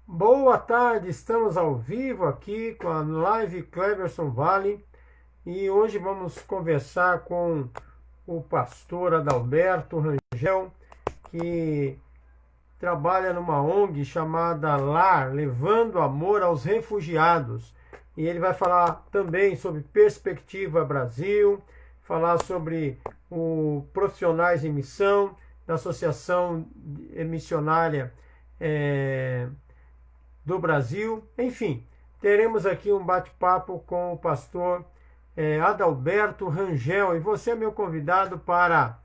Boa tarde, estamos ao vivo aqui com a Live Cleverson Vale e hoje vamos conversar com o pastor Adalberto Rangel, que trabalha numa ONG chamada LAR, Levando Amor aos Refugiados. E ele vai falar também sobre Perspectiva Brasil, falar sobre o Profissionais em Missão, da Associação Missionária do Brasil. Enfim, teremos aqui um bate-papo com o pastor Adalberto Rangel. E você é meu convidado para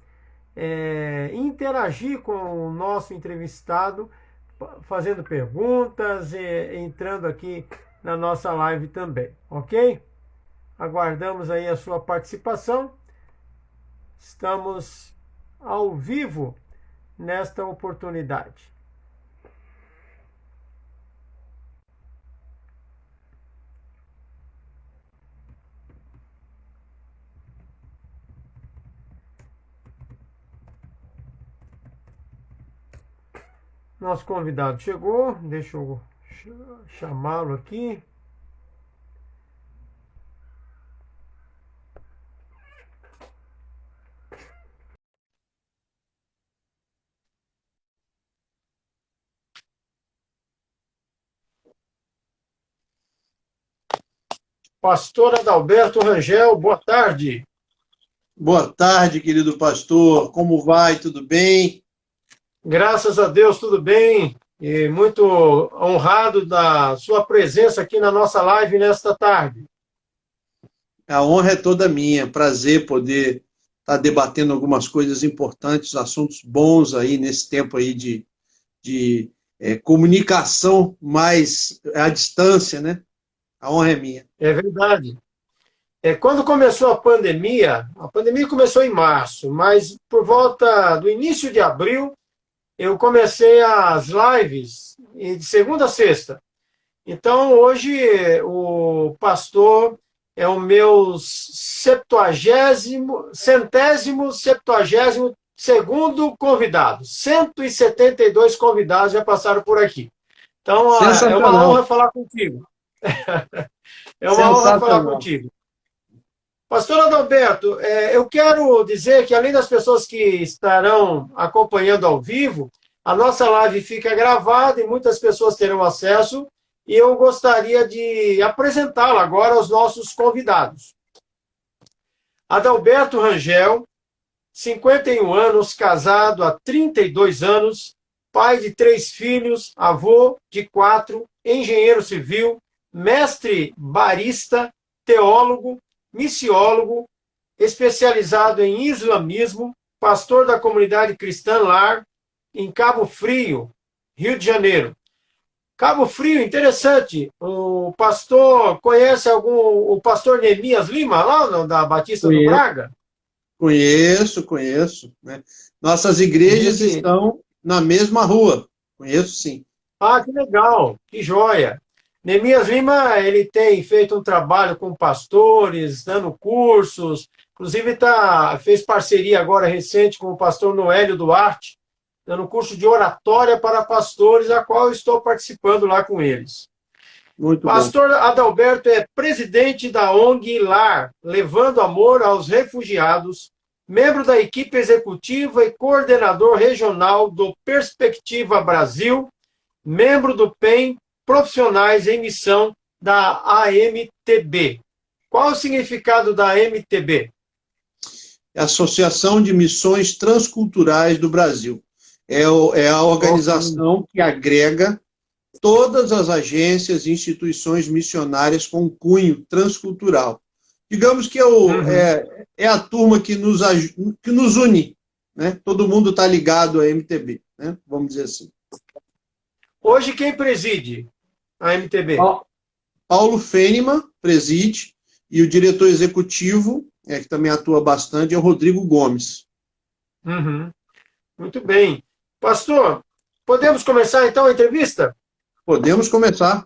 interagir com o nosso entrevistado, fazendo perguntas e entrando aqui na nossa live também, ok? Aguardamos aí a sua participação. Estamos ao vivo nesta oportunidade. Nosso convidado chegou, deixa eu chamá-lo aqui. Pastor Adalberto Rangel, boa tarde. Boa tarde, querido pastor. Como vai? Tudo bem? Graças a Deus, tudo bem. E muito honrado da sua presença aqui na nossa live nesta tarde. A honra é toda minha. Prazer poder estar debatendo algumas coisas importantes, assuntos bons aí nesse tempo aí de comunicação mais à distância, né? A honra é minha. É verdade. Quando começou a pandemia começou em março, mas por volta do início de abril, eu comecei as lives de segunda a sexta. Então, hoje, o pastor é o meu septuagésimo segundo convidado. 172 convidados já passaram por aqui. Então, é uma honra falar contigo. É uma honra falar Sensacional. contigo. Pastor Adalberto, eu quero dizer que além das pessoas que estarão acompanhando ao vivo, a nossa live fica gravada e muitas pessoas terão acesso, e eu gostaria de apresentá-la agora aos nossos convidados. Adalberto Rangel, 51 anos, casado há 32 anos, pai de 3 filhos, avô de 4, engenheiro civil, mestre barista, teólogo, missiólogo, especializado em islamismo, pastor da comunidade cristã Lar, em Cabo Frio, Rio de Janeiro. Cabo Frio, interessante. O pastor conhece o pastor Neemias Lima, lá da Batista do Braga? Conheço, né? Nossas igrejas estão na mesma rua. Conheço, sim. Ah, que legal, que joia. Neemias Lima, ele tem feito um trabalho com pastores, dando cursos, inclusive fez parceria agora recente com o pastor Noélio Duarte, dando curso de oratória para pastores, a qual eu estou participando lá com eles. Muito bom. Pastor Adalberto é presidente da ONG LAR, Levando Amor aos Refugiados, membro da equipe executiva e coordenador regional do Perspectiva Brasil, membro do PEN Profissionais em Missão da AMTB. Qual o significado da AMTB? Associação de Missões Transculturais do Brasil. É a organização que agrega todas as agências e instituições missionárias com cunho transcultural. Digamos que é a turma que nos une, né? Todo mundo está ligado à MTB, né? Vamos dizer assim. Hoje quem preside a MTB? Paulo Fênima preside, e o diretor executivo, que também atua bastante, é o Rodrigo Gomes. Uhum. Muito bem. Pastor, podemos começar então a entrevista? Podemos começar.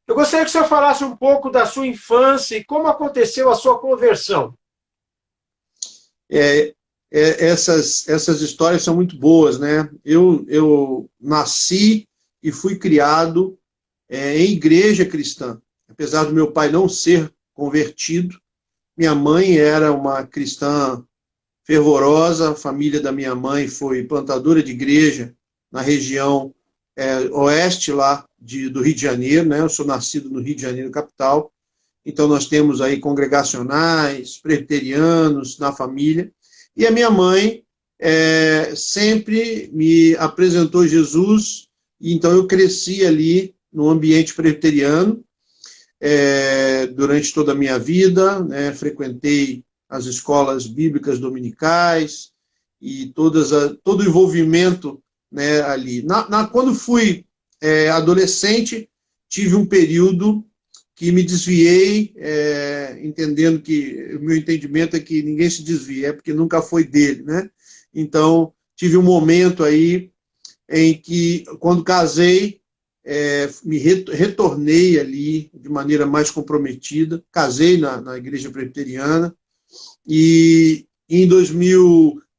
Eu gostaria que o senhor falasse um pouco da sua infância e como aconteceu a sua conversão. Essas histórias são muito boas, né? Eu nasci e fui criado em igreja cristã. Apesar do meu pai não ser convertido, minha mãe era uma cristã fervorosa, a família da minha mãe foi plantadora de igreja na região oeste lá do Rio de Janeiro, né? Eu sou nascido no Rio de Janeiro, capital, então nós temos aí congregacionais, presbiterianos na família, e a minha mãe sempre me apresentou Jesus, e então eu cresci ali no ambiente presbiteriano durante toda a minha vida, né? Frequentei as escolas bíblicas dominicais e todo o envolvimento, né, ali. Quando fui adolescente, tive um período que me desviei, entendendo que o meu entendimento é que ninguém se desvia, é porque nunca foi dele, né? Então, tive um momento aí em que, quando casei, me retornei ali de maneira mais comprometida, casei na igreja presbiteriana, e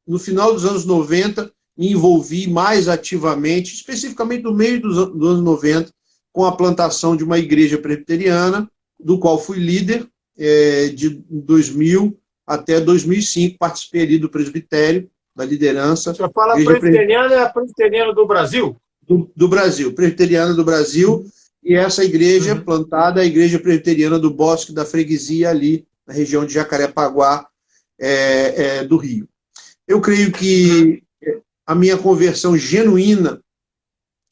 no final dos anos 90, me envolvi mais ativamente, especificamente no meio dos anos 90, com a plantação de uma igreja presbiteriana, do qual fui líder de 2000 até 2005, participei ali do presbitério, da liderança. O senhor fala presbiteriana, é a presbiteriana do Brasil? Do Brasil, presbiteriana do Brasil, e essa igreja plantada é a igreja presbiteriana do Bosque da Freguesia, ali na região de Jacarepaguá, do Rio. Eu creio que a minha conversão genuína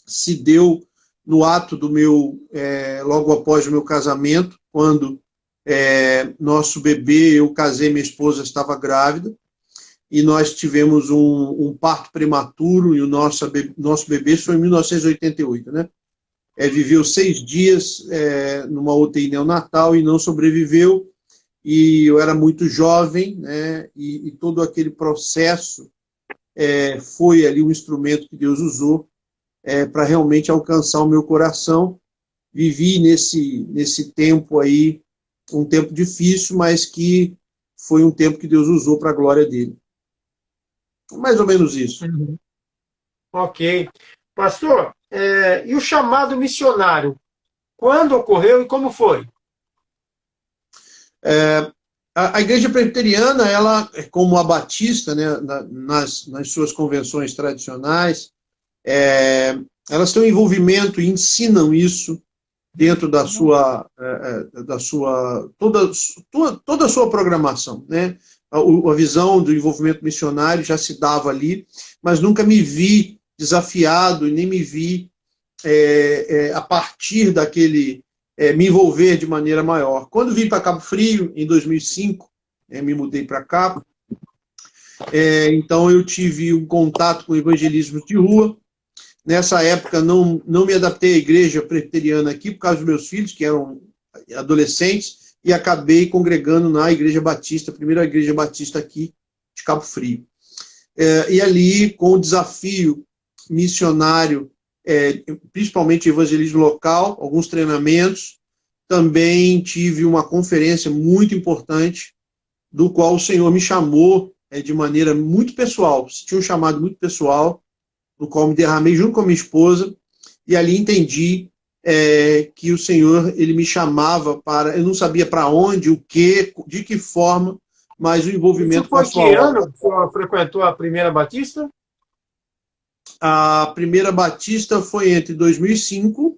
se deu no ato do logo após o meu casamento, quando nosso bebê, eu casei, minha esposa estava grávida, e nós tivemos um parto prematuro, e o nosso bebê foi em 1988, né? Viveu 6 dias numa UTI neonatal e não sobreviveu, e eu era muito jovem, né? E todo aquele processo foi ali um instrumento que Deus usou para realmente alcançar o meu coração. Vivi nesse tempo aí, um tempo difícil, mas que foi um tempo que Deus usou para a glória dele. Mais ou menos isso. Ok. Pastor, e o chamado missionário? Quando ocorreu e como foi? A igreja presbiteriana, ela, como a batista, né, nas suas convenções tradicionais, elas têm um envolvimento e ensinam isso dentro da toda a sua programação, né? A visão do envolvimento missionário já se dava ali, mas nunca me vi desafiado e nem me vi a partir daquele me envolver de maneira maior. Quando vim para Cabo Frio, em 2005, me mudei para cá, então eu tive um contato com o evangelismo de rua. Nessa época não me adaptei à igreja presbiteriana aqui por causa dos meus filhos, que eram adolescentes, e acabei congregando na Igreja Batista, a primeira Igreja Batista aqui de Cabo Frio. E ali, com o desafio missionário, principalmente evangelismo local, alguns treinamentos, também tive uma conferência muito importante, do qual o Senhor me chamou de maneira muito pessoal. Tinha um chamado muito pessoal, no qual me derramei junto com a minha esposa, e ali entendi que o Senhor, ele me chamava para, eu não sabia para onde, o que, de que forma, mas o envolvimento com a sua obra. Que ano que o senhor frequentou a primeira Batista? A primeira Batista foi entre 2005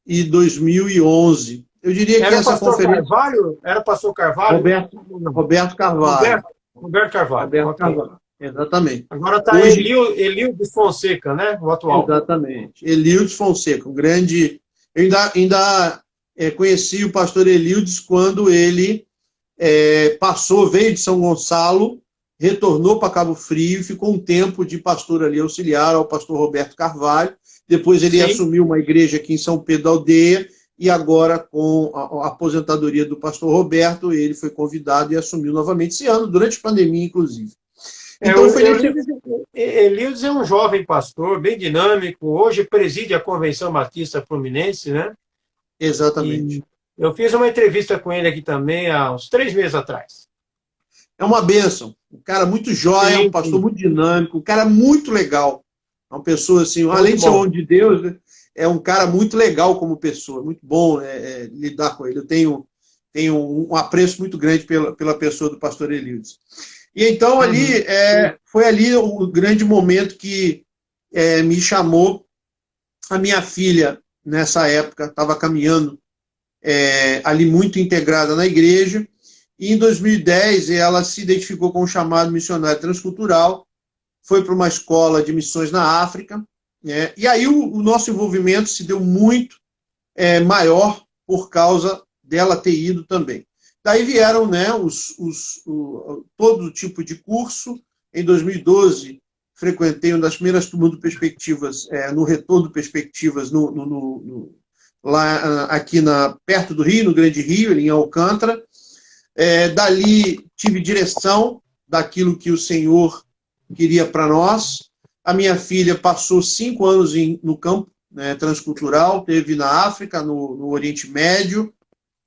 e 2011. Eu diria que essa conferência... Carvalho? Era pastor Carvalho? Roberto Carvalho. Roberto Carvalho. Roberto Carvalho. Exatamente. Agora está Elildes Fonseca, né? O atual. Exatamente. Elildes Fonseca, um grande... Eu ainda conheci o pastor Elildes quando ele veio de São Gonçalo, retornou para Cabo Frio e ficou um tempo de pastor ali auxiliar ao pastor Roberto Carvalho. Depois ele assumiu uma igreja aqui em São Pedro da Aldeia, e agora, com a aposentadoria do pastor Roberto, ele foi convidado e assumiu novamente esse ano, durante a pandemia, inclusive. Então, Elildes é um jovem pastor, bem dinâmico, hoje preside a Convenção Batista Fluminense, né? Exatamente. E eu fiz uma entrevista com ele aqui também há uns 3 meses atrás. É uma bênção. Um cara muito jóia, um pastor muito dinâmico, um cara muito legal. Uma pessoa assim, além de ser um homem de Deus, né? é um cara muito legal como pessoa, muito bom lidar com ele. Eu tenho um apreço muito grande pela pessoa do pastor Eliudes. E então ali foi ali o grande momento que me chamou. A minha filha, nessa época, estava caminhando ali muito integrada na igreja, e em 2010 ela se identificou com o chamado missionário transcultural, foi para uma escola de missões na África, né? E aí o nosso envolvimento se deu muito maior por causa dela ter ido também. Daí vieram, né, todo tipo de curso. Em 2012, frequentei uma das primeiras turmas do Perspectivas, no retorno do Perspectivas, lá aqui perto do Rio, no Grande Rio, em Alcântara. Dali tive direção daquilo que o Senhor queria para nós. A minha filha passou 5 anos no campo, né, transcultural, teve na África, no Oriente Médio,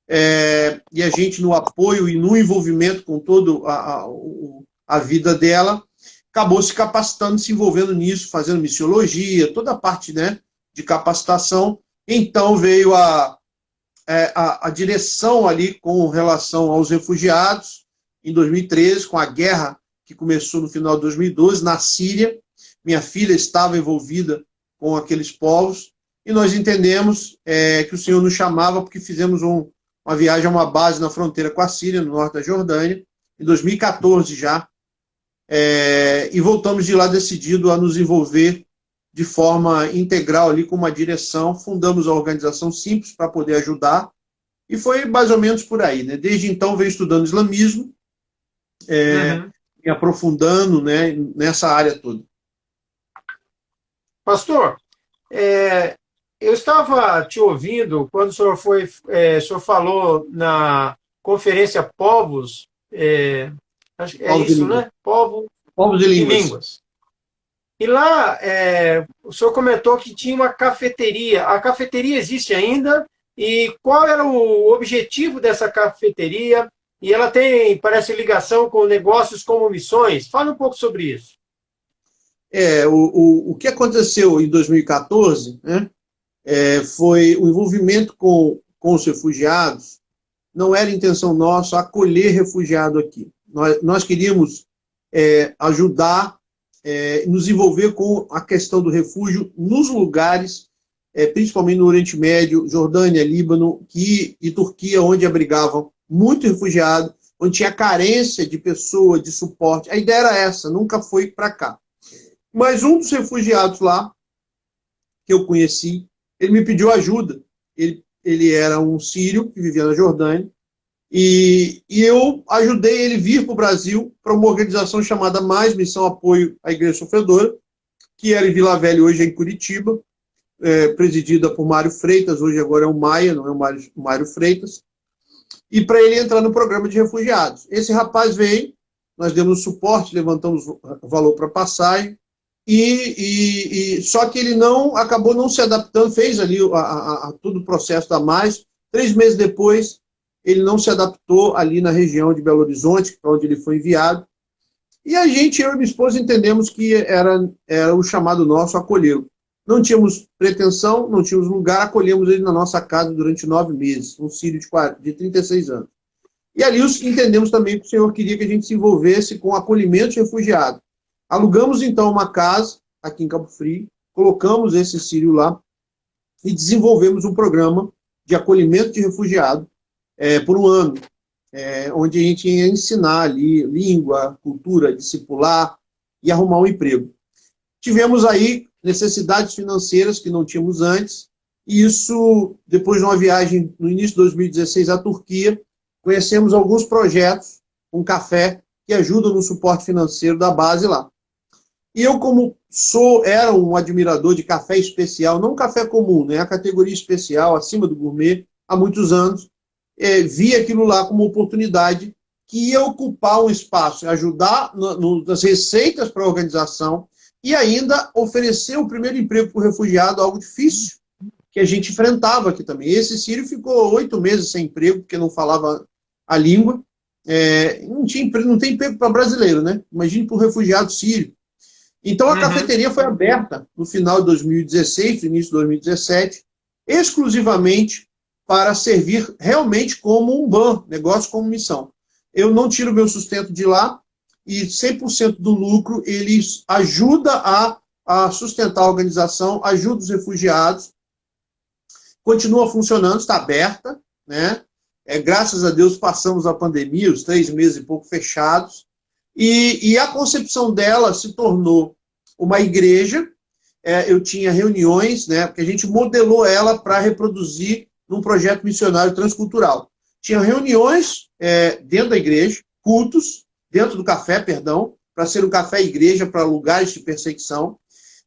e a gente, no apoio e no envolvimento com toda a vida dela, acabou se capacitando, se envolvendo nisso, fazendo missiologia, toda a parte, né, de capacitação. Então veio a direção ali com relação aos refugiados, em 2013, com a guerra que começou no final de 2012, na Síria. Minha filha estava envolvida com aqueles povos, e nós entendemos que o Senhor nos chamava porque fizemos uma viagem a uma base na fronteira com a Síria, no norte da Jordânia, em 2014 já, e voltamos de lá decidido a nos envolver de forma integral ali com uma direção. Fundamos a organização Simples para poder ajudar, e foi mais ou menos por aí, né? Desde então venho estudando islamismo, me aprofundando, né, nessa área toda. Pastor, eu estava te ouvindo quando o senhor o senhor falou na conferência Povos, acho que é Povos isso, né? Povos e Línguas. E lá o senhor comentou que tinha uma cafeteria. A cafeteria existe ainda? E qual era o objetivo dessa cafeteria? E ela tem, parece, ligação com negócios como missões. Fala um pouco sobre isso. O que aconteceu em 2014, né, foi o envolvimento com os refugiados. Não era intenção nossa acolher refugiado aqui. Nós queríamos ajudar, nos envolver com a questão do refúgio nos lugares, principalmente no Oriente Médio, Jordânia, Líbano e Turquia, onde abrigavam muito refugiado, onde tinha carência de pessoa, de suporte. A ideia era essa, nunca foi para cá. Mas um dos refugiados lá, que eu conheci, ele me pediu ajuda. Ele era um sírio que vivia na Jordânia, e eu ajudei ele a vir para o Brasil para uma organização chamada Mais Missão Apoio à Igreja Sofredora, que era em Vila Velha, hoje é em Curitiba, presidida por Mário Freitas, hoje agora é o Maia, não é o Mário Freitas, e para ele entrar no programa de refugiados. Esse rapaz veio, nós demos suporte, levantamos o valor para passagem, só que ele acabou não se adaptando, fez ali todo o processo da Mais. 3 meses depois, ele não se adaptou ali na região de Belo Horizonte, para onde ele foi enviado. E eu e minha esposa entendemos que era o chamado nosso acolhê-lo. Não tínhamos pretensão, não tínhamos lugar, acolhemos ele na nossa casa durante 9 meses, um sírio de 36 anos. E ali entendemos também que o Senhor queria que a gente se envolvesse com o acolhimento de refugiados. Alugamos, então, uma casa aqui em Cabo Frio, colocamos esse sírio lá e desenvolvemos um programa de acolhimento de refugiado por um ano, onde a gente ia ensinar ali língua, cultura, discipular e arrumar um emprego. Tivemos aí necessidades financeiras que não tínhamos antes, e isso, depois de uma viagem no início de 2016 à Turquia, conhecemos alguns projetos, um café, que ajudam no suporte financeiro da base lá. E eu, como era um admirador de café especial, não café comum, né, a categoria especial, acima do gourmet, há muitos anos, vi aquilo lá como uma oportunidade que ia ocupar um espaço, ajudar nas receitas para a organização e ainda oferecer o primeiro emprego para o refugiado, algo difícil, que a gente enfrentava aqui também. Esse sírio ficou 8 meses sem emprego, porque não falava a língua. Não tem emprego para brasileiro, né? Imagine para o refugiado sírio. Então, a cafeteria foi aberta no final de 2016, no início de 2017, exclusivamente para servir realmente como um BAN, negócio como missão. Eu não tiro meu sustento de lá e 100% do lucro ele ajuda a sustentar a organização, ajuda os refugiados, continua funcionando, está aberta, né? Graças a Deus passamos a pandemia, os 3 meses e pouco fechados, e a concepção dela se tornou uma igreja. Eu tinha reuniões, né, porque a gente modelou ela para reproduzir num projeto missionário transcultural. Tinha reuniões dentro da igreja, cultos, dentro do café, perdão, para ser um café-igreja para lugares de perseguição,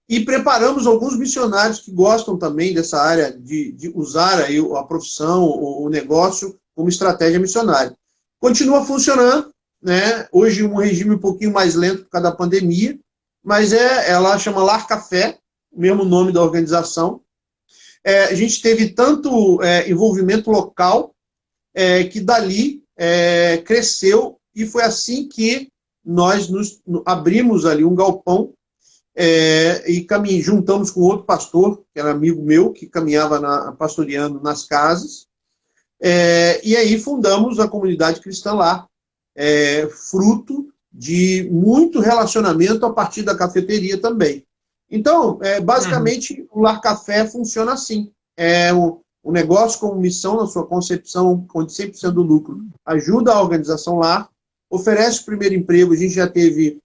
e preparamos alguns missionários que gostam também dessa área de usar aí a profissão, o negócio, como estratégia missionária. Continua funcionando, né? Hoje um regime um pouquinho mais lento por causa da pandemia, mas ela chama Lar Café, o mesmo nome da organização. A gente teve tanto envolvimento local que dali cresceu, e foi assim que nós abrimos ali um galpão e juntamos com outro pastor, que era amigo meu, que caminhava pastoreando nas casas, e aí fundamos a comunidade cristã lá, fruto de muito relacionamento a partir da cafeteria também. Então, basicamente, o Lar Café funciona assim. O negócio como missão, na sua concepção, onde 100% do lucro ajuda a organização lá, oferece o primeiro emprego. A gente já teve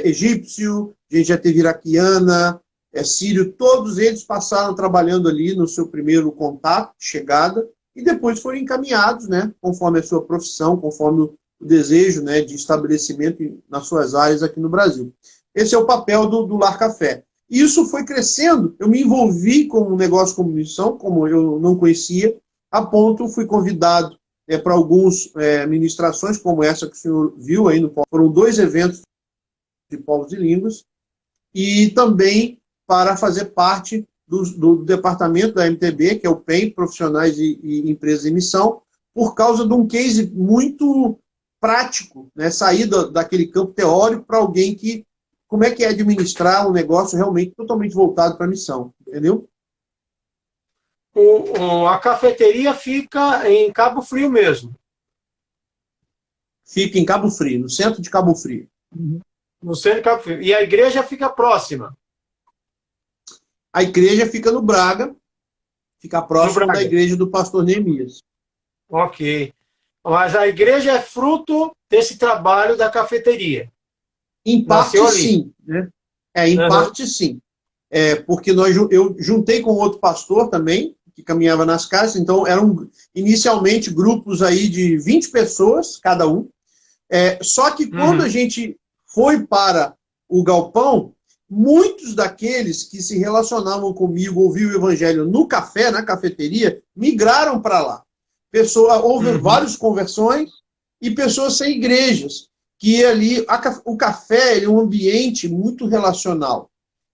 egípcio, a gente já teve iraquiana, sírio, todos eles passaram trabalhando ali no seu primeiro contato, chegada, e depois foram encaminhados, né, conforme a sua profissão, conforme o desejo, né, de estabelecimento nas suas áreas aqui no Brasil. Esse é o papel do Lar Café. Isso foi crescendo, eu me envolvi com um negócio como missão, como eu não conhecia, a ponto fui convidado para algumas ministrações, como essa que o senhor viu aí, foram 2 eventos de povos e línguas, e também para fazer parte do departamento da MTB, que é o PEM, Profissionais e Empresas em Missão, por causa de um case muito prático, né? Sair daquele campo teórico para alguém que, como é que é administrar um negócio realmente totalmente voltado para a missão, entendeu? A cafeteria fica em Cabo Frio mesmo. Fica em Cabo Frio, no centro de Cabo Frio. No centro de Cabo Frio. E a igreja fica próxima? A igreja fica no Braga, fica próximo da igreja do pastor Neemias. Ok. Mas a igreja é fruto desse trabalho da cafeteria? Em parte, sim. Né? Em parte, sim. Porque eu juntei com outro pastor também, que caminhava nas casas, então eram inicialmente grupos aí de 20 pessoas, cada um. Só que quando a gente foi para o galpão, muitos daqueles que se relacionavam comigo, ouviam o evangelho no café, na cafeteria, migraram para lá. Houve várias conversões e pessoas sem igrejas, que ali, o café é um ambiente muito relacional.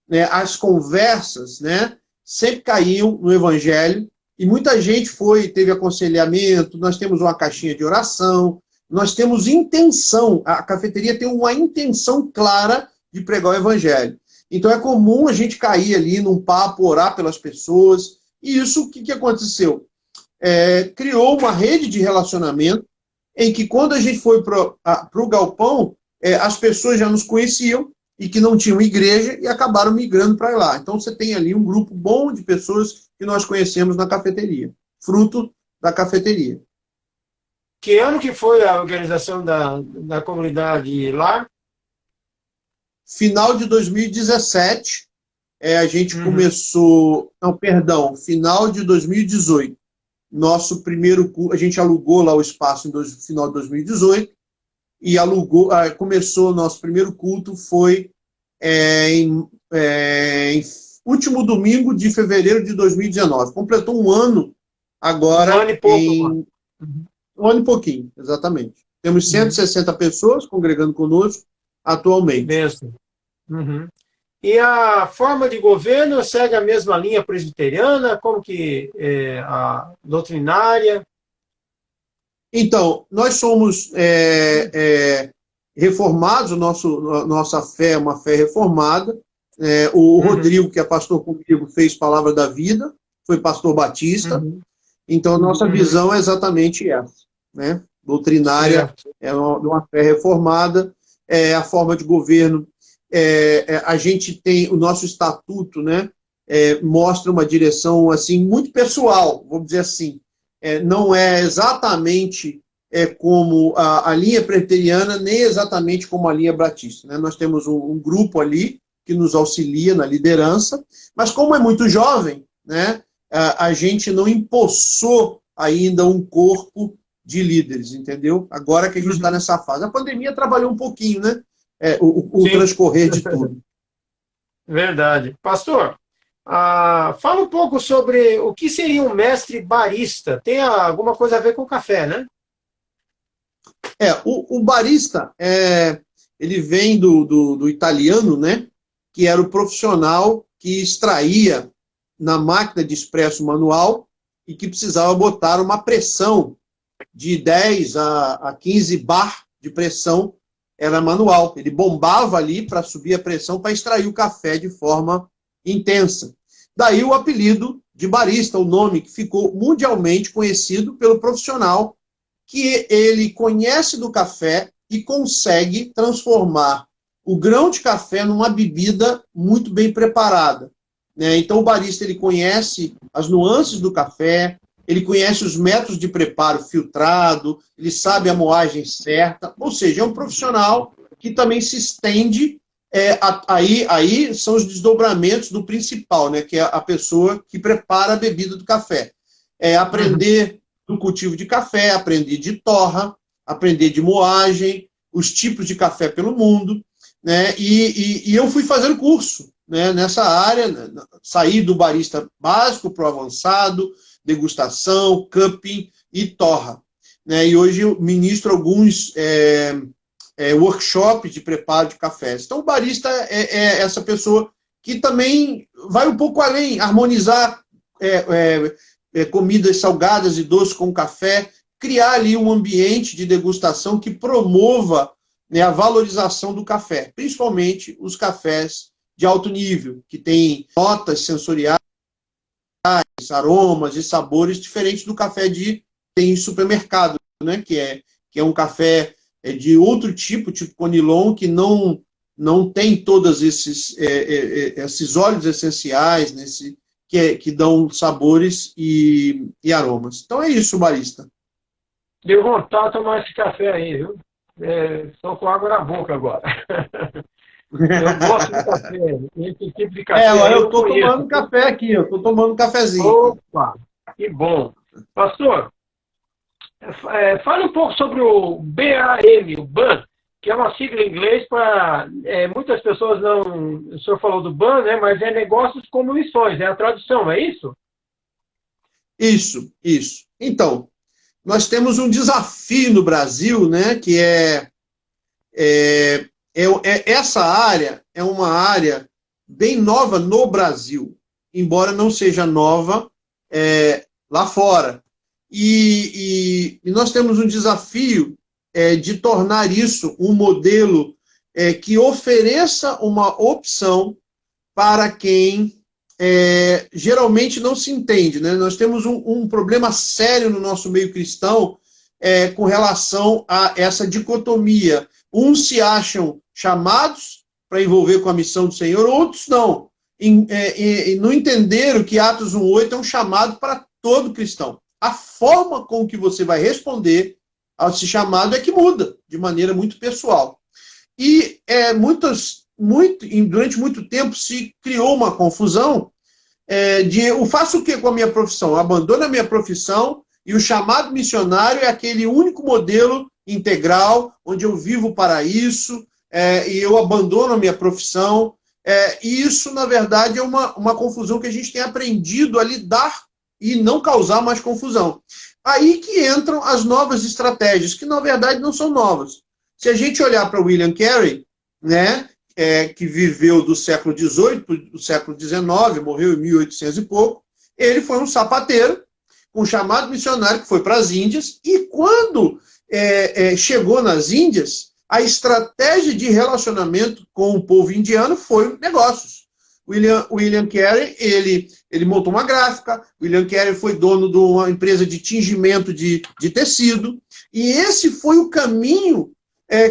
Né? As conversas, né, sempre caíam no evangelho, e muita gente teve aconselhamento, nós temos uma caixinha de oração, nós temos intenção, a cafeteria tem uma intenção clara de pregar o evangelho. Então é comum a gente cair ali num papo, orar pelas pessoas, e isso, o que aconteceu? Criou uma rede de relacionamento, em que quando a gente foi para o galpão, as pessoas já nos conheciam, e que não tinham igreja, e acabaram migrando para lá. Então você tem ali um grupo bom de pessoas que nós conhecemos na cafeteria, fruto da cafeteria. Que ano que foi a organização da comunidade lá? Final de 2017, a gente começou... Não, perdão, final de 2018. Nosso primeiro culto, a gente alugou lá o espaço no final de 2018, e começou o nosso primeiro culto, foi em último domingo de fevereiro de 2019. Completou um ano agora. Um ano e pouco. Um ano e pouquinho, exatamente. Temos 160 pessoas congregando conosco atualmente. Mesmo. E a forma de governo segue a mesma linha presbiteriana? Como que a doutrinária? Então, nós somos reformados, nossa fé é uma fé reformada. O Rodrigo, que é pastor comigo, fez Palavra da Vida, foi pastor batista. Então, a nossa visão é exatamente essa, né? Doutrinária, Certo. é uma fé reformada, a forma de governo. A gente tem o nosso estatuto, né? Mostra uma direção assim muito pessoal, vamos dizer assim. Não é exatamente como a linha presbiteriana, nem exatamente como a linha batista, né? Nós temos um grupo ali que nos auxilia na liderança, mas como é muito jovem, né? A gente não empossou ainda um corpo de líderes, entendeu? Agora que a gente está nessa fase. A pandemia trabalhou um pouquinho, né? O Sim, transcorrer de tudo. verdade. Pastor, fala um pouco sobre o que seria um mestre barista. Tem alguma coisa a ver com café, né? O barista, ele vem do italiano, né? Que era o profissional que extraía na máquina de expresso manual e que precisava botar uma pressão de 10 a 15 bar de pressão, era manual. Ele bombava ali para subir a pressão para extrair o café de forma intensa. Daí o apelido de barista, o nome que ficou mundialmente conhecido pelo profissional que ele conhece do café e consegue transformar o grão de café numa bebida muito bem preparada, né? Então o barista ele conhece as nuances do café, ele conhece os métodos de preparo filtrado, ele sabe a moagem certa, ou seja, é um profissional que também se estende, aí são os desdobramentos do principal, né? Que é a pessoa que prepara a bebida do café. Aprender do cultivo de café, aprender de torra, aprender de moagem, os tipos de café pelo mundo, né? E eu fui fazendo curso, né, nessa área, saí do barista básico para o avançado, degustação, cupping e torra, né? E hoje eu ministro alguns workshops de preparo de cafés. Então o barista é essa pessoa que também vai um pouco além, harmonizar comidas salgadas e doces com café, criar ali um ambiente de degustação que promova, né, a valorização do café, principalmente os cafés de alto nível, que tem notas sensoriais, aromas e sabores diferentes do café tem em supermercado, né, que é um café de outro tipo Conilon, que não tem todos esses óleos essenciais, que dão sabores e aromas. Então é isso, barista. Deu vontade de tomar esse café aí, viu? Estou com água na boca agora. Eu gosto de café. Esse tipo de café eu estou tomando café aqui, eu estou tomando um cafezinho. Opa, que bom. Pastor, fale um pouco sobre o BAM, o BAM, que é uma sigla em inglês para... muitas pessoas não... O senhor falou do BAM, né? Mas é negócios como missões, é a tradução, é isso? Isso. Então, nós temos um desafio no Brasil, né, que essa área é uma área bem nova no Brasil, embora não seja nova lá fora. E nós temos um desafio de tornar isso um modelo que ofereça uma opção para quem geralmente não se entende, né? Nós temos um problema sério no nosso meio cristão com relação a essa dicotomia. Uns se acham chamados para envolver com a missão do Senhor, outros não. Não entenderam que Atos 1,8 é um chamado para todo cristão. A forma com que você vai responder a esse chamado é que muda, de maneira muito pessoal. E durante muito tempo se criou uma confusão eu faço o que com a minha profissão? Eu abandono a minha profissão e o chamado missionário é aquele único modelo integral, onde eu vivo para isso, e eu abandono a minha profissão. E isso, na verdade, é uma confusão que a gente tem aprendido a lidar e não causar mais confusão. Aí que entram as novas estratégias, que na verdade não são novas. Se a gente olhar para William Carey, né, que viveu do século XVIII para o século XIX, morreu em 1800 e pouco, ele foi um sapateiro, um chamado missionário que foi para as Índias, e quando chegou nas Índias, a estratégia de relacionamento com o povo indiano foi negócios. William Carey, ele montou uma gráfica, William Carey foi dono de uma empresa de tingimento de tecido, e esse foi o caminho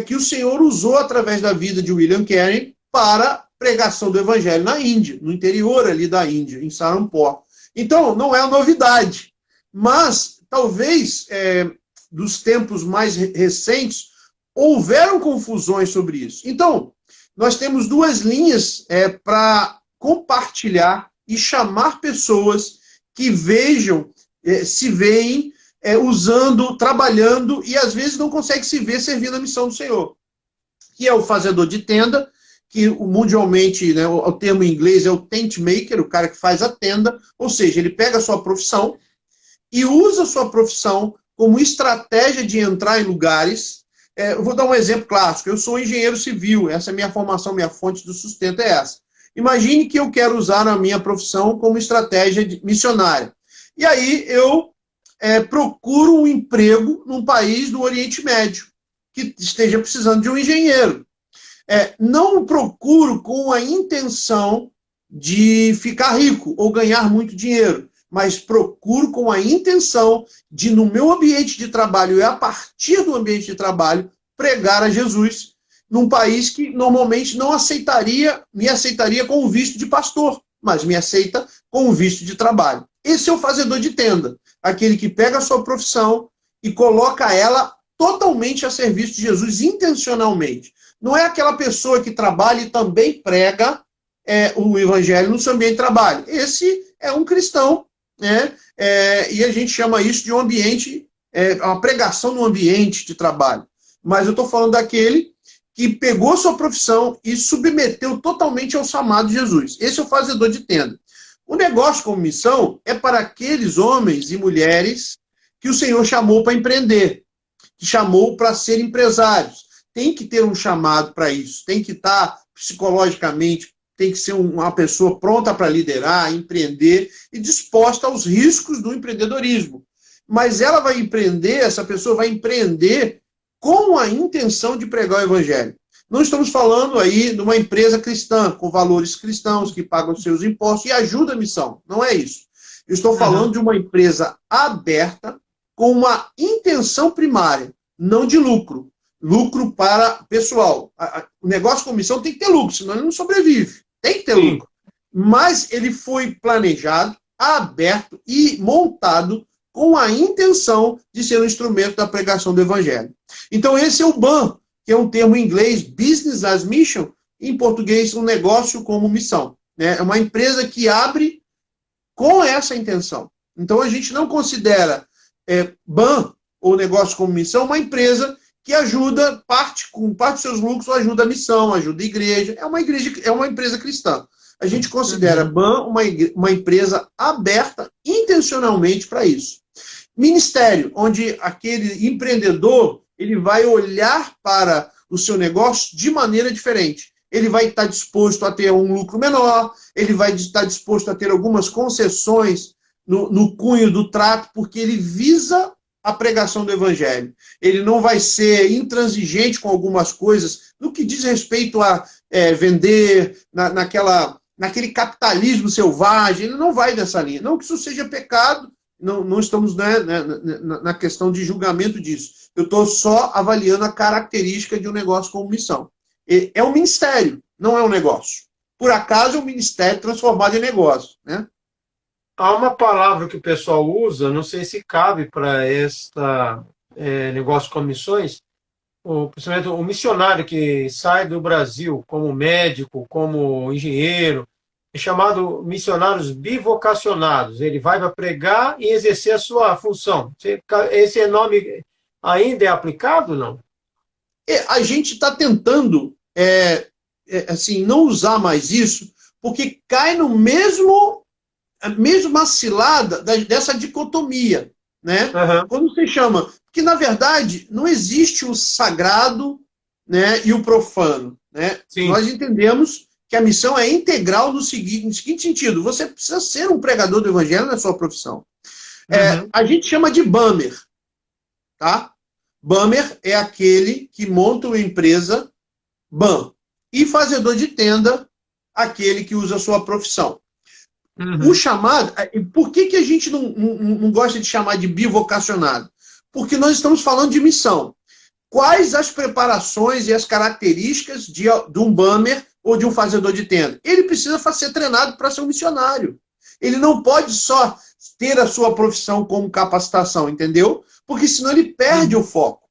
que o Senhor usou através da vida de William Carey para a pregação do evangelho na Índia, no interior ali da Índia, em Sarampó. Então, não é novidade, mas talvez dos tempos mais recentes houveram confusões sobre isso. Então, nós temos duas linhas para compartilhar e chamar pessoas que vejam, se veem usando, trabalhando e às vezes não conseguem se ver servindo a missão do Senhor. Que é o fazedor de tenda, que mundialmente, né, o termo em inglês é o tent maker, o cara que faz a tenda, ou seja, ele pega a sua profissão e usa a sua profissão como estratégia de entrar em lugares. Eu vou dar um exemplo clássico. Eu sou engenheiro civil, essa é a minha formação, minha fonte do sustento é essa. Imagine que eu quero usar a minha profissão como estratégia missionária. E aí eu procuro um emprego num país do Oriente Médio, que esteja precisando de um engenheiro. Não procuro com a intenção de ficar rico ou ganhar muito dinheiro, mas procuro com a intenção de, no meu ambiente de trabalho e a partir do ambiente de trabalho, pregar a Jesus num país que normalmente não me aceitaria com o visto de pastor, mas me aceita com o visto de trabalho. Esse é o fazedor de tenda, aquele que pega a sua profissão e coloca ela totalmente a serviço de Jesus, intencionalmente. Não é aquela pessoa que trabalha e também prega o evangelho no seu ambiente de trabalho. Esse é um cristão, né? E a gente chama isso de um ambiente, uma pregação no ambiente de trabalho. Mas eu estou falando daquele que pegou sua profissão e submeteu totalmente ao chamado de Jesus. Esse é o fazedor de tenda. O negócio como missão é para aqueles homens e mulheres que o Senhor chamou para empreender, que chamou para ser empresários. Tem que ter um chamado para isso, tem que estar psicologicamente, tem que ser uma pessoa pronta para liderar, empreender e disposta aos riscos do empreendedorismo. Mas ela vai empreender, essa pessoa vai empreender com a intenção de pregar o evangelho. Não estamos falando aí de uma empresa cristã, com valores cristãos, que pagam seus impostos e ajuda a missão. Não é isso. Eu estou falando de uma empresa aberta, com uma intenção primária, não de lucro. Lucro para pessoal. O negócio com missão tem que ter lucro, senão ele não sobrevive. Tem que ter lucro. Mas ele foi planejado, aberto e montado com a intenção de ser um instrumento da pregação do evangelho. Então esse é o BAM, que é um termo em inglês, Business as Mission, em português, um negócio como missão. É uma empresa que abre com essa intenção. Então a gente não considera BAM, ou negócio como missão, uma empresa que ajuda, com parte dos seus lucros, ajuda a missão, ajuda a igreja. É uma empresa cristã. A gente considera BAM uma empresa aberta intencionalmente para isso. Ministério, onde aquele empreendedor ele vai olhar para o seu negócio de maneira diferente. Ele vai estar disposto a ter um lucro menor, ele vai estar disposto a ter algumas concessões no cunho do trato, porque ele visa a pregação do evangelho. Ele não vai ser intransigente com algumas coisas no que diz respeito a vender naquele capitalismo selvagem. Ele não vai nessa linha. Não que isso seja pecado, não estamos na questão de julgamento disso. Eu estou só avaliando a característica de um negócio como missão. É um ministério, não é um negócio. Por acaso é um ministério transformado em negócio, né? Há uma palavra que o pessoal usa, não sei se cabe para esta negócio com missões, principalmente o missionário que sai do Brasil como médico, como engenheiro, é chamado missionários bivocacionados. Ele vai para pregar e exercer a sua função. Esse nome ainda é aplicado, não? A gente está tentando assim, não usar mais isso, porque cai no a mesma cilada dessa dicotomia, né? Quando você chama... Porque, na verdade, não existe o sagrado, né, e o profano, né? Nós entendemos que a missão é integral no seguinte sentido: você precisa ser um pregador do evangelho na sua profissão. A gente chama de BAMER, tá? Bummer é aquele que monta uma empresa BAM. E fazedor de tenda, aquele que usa a sua profissão. O chamado... Por que a gente não gosta de chamar de bivocacionado? Porque nós estamos falando de missão. Quais as preparações e as características de um Bummer ou de um fazedor de tenda? Ele precisa ser treinado para ser um missionário. Ele não pode só ter a sua profissão como capacitação, entendeu? Porque senão ele perde o foco.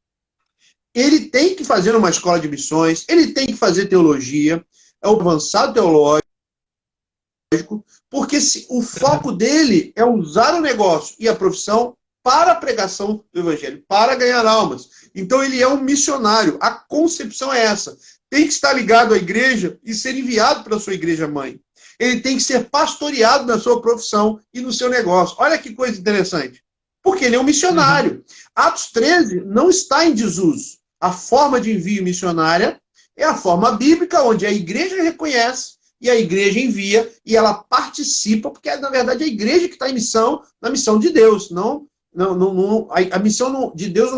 Ele tem que fazer uma escola de missões, ele tem que fazer teologia, é o avançado teológico, porque o foco dele é usar o negócio e a profissão para a pregação do evangelho, para ganhar almas. Então ele é um missionário. A concepção é essa. Tem que estar ligado à igreja e ser enviado para a sua igreja mãe. Ele tem que ser pastoreado na sua profissão e no seu negócio. Olha que coisa interessante. Porque ele é um missionário. Atos 13 não está em desuso. A forma de envio missionária é a forma bíblica, onde a igreja reconhece e a igreja envia e ela participa, porque na verdade é a igreja que está em missão, na missão de Deus. A missão de Deus